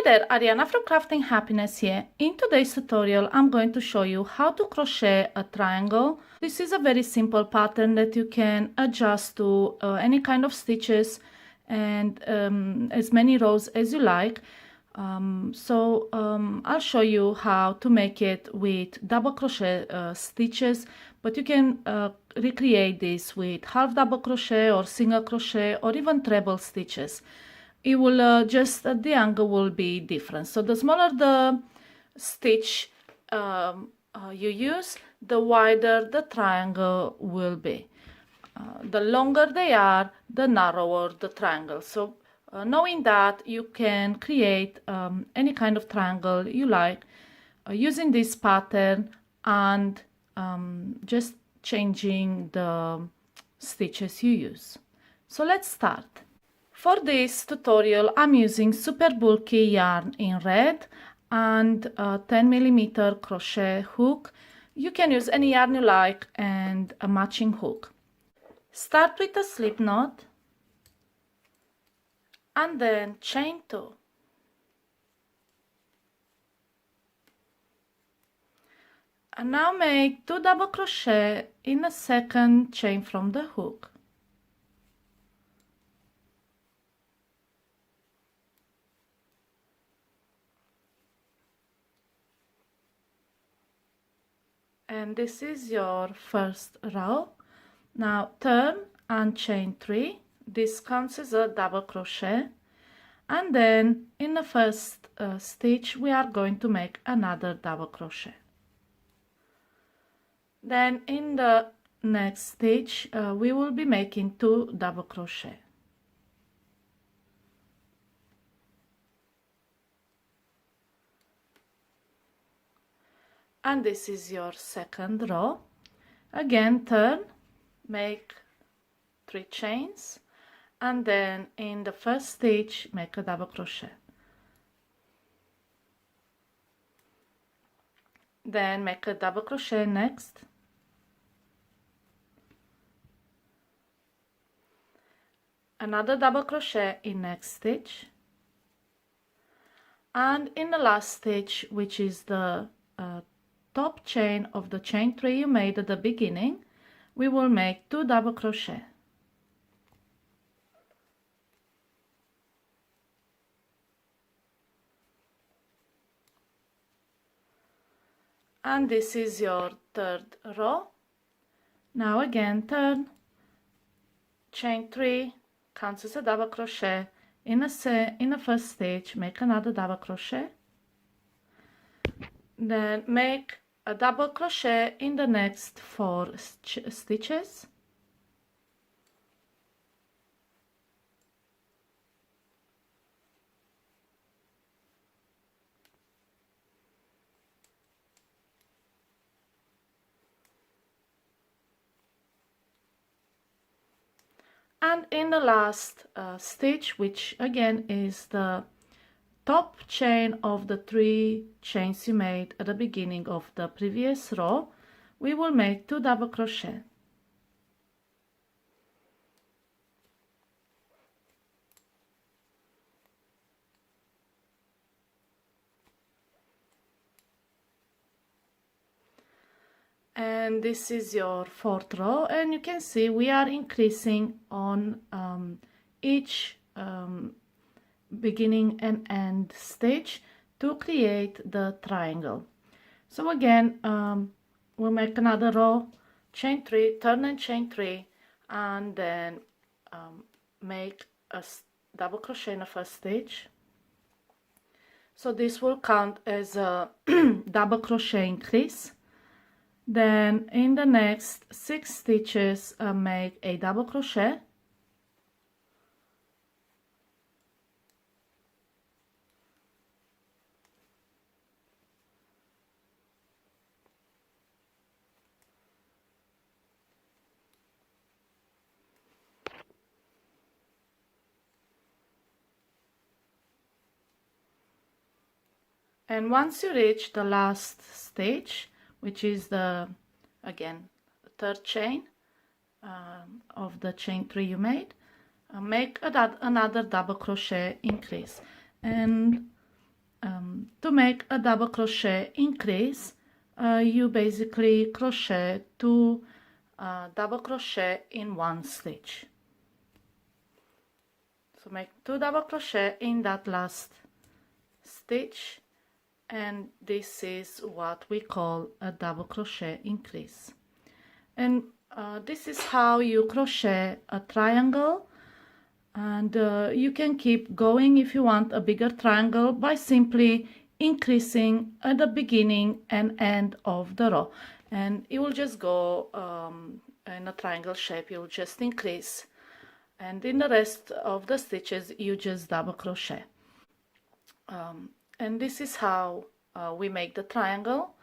Hi there, Ariana from Crafting Happiness here. In today's tutorial, I'm going to show you how to crochet a triangle. This is a very simple pattern that you can adjust to any kind of stitches and as many rows as you like. I'll show you how to make it with double crochet stitches, but you can recreate this with half double crochet or single crochet or even treble stitches. It will the angle will be different. So the smaller the stitch you use, the wider the triangle will be. The longer they are, the narrower the triangle. So knowing that, you can create any kind of triangle you like using this pattern and just changing the stitches you use. So let's start. For this tutorial, I'm using super bulky yarn in red and a 10mm crochet hook. You can use any yarn you like and a matching hook. Start with a slip knot and then chain 2. And now make 2 double crochet in a second chain from the hook. And this is your first row. Now turn and chain 3. This counts as a double crochet, and then in the first stitch we are going to make another double crochet. Then in the next stitch we will be making 2 double crochet. And this is your second row. Again, turn, make 3 chains, and then in the first stitch make a double crochet. Then make a double crochet next, another double crochet in next stitch, and in the last stitch, which is the top chain of the chain 3 you made at the beginning, we will make 2 double crochet. And this is your third row. Now again, turn, chain 3, counts as a double crochet. In the first stitch, make another double crochet. Then make a double crochet in the next 4 stitches. And in the last stitch, which again is the top chain of the 3 chains you made at the beginning of the previous row, we will make 2 double crochet. And this is your fourth row, and you can see we are increasing on each beginning and end stitch to create the triangle. So again, we'll make another row, chain 3, turn and chain 3, and then make a double crochet in the first stitch. So this will count as a double crochet increase. Then in the next 6 stitches make a double crochet. And once you reach the last stitch, which is the, again, third chain of the chain 3 you made, make another double crochet increase. And To make a double crochet increase, you basically crochet 2 double crochet in 1 stitch. So make 2 double crochet in that last stitch, and this is what we call a double crochet increase. And this is how you crochet a triangle, and you can keep going if you want a bigger triangle by simply increasing at the beginning and end of the row, and it will just go in a triangle shape. You will just increase, and in the rest of the stitches you just double crochet. And this is how we make the triangle.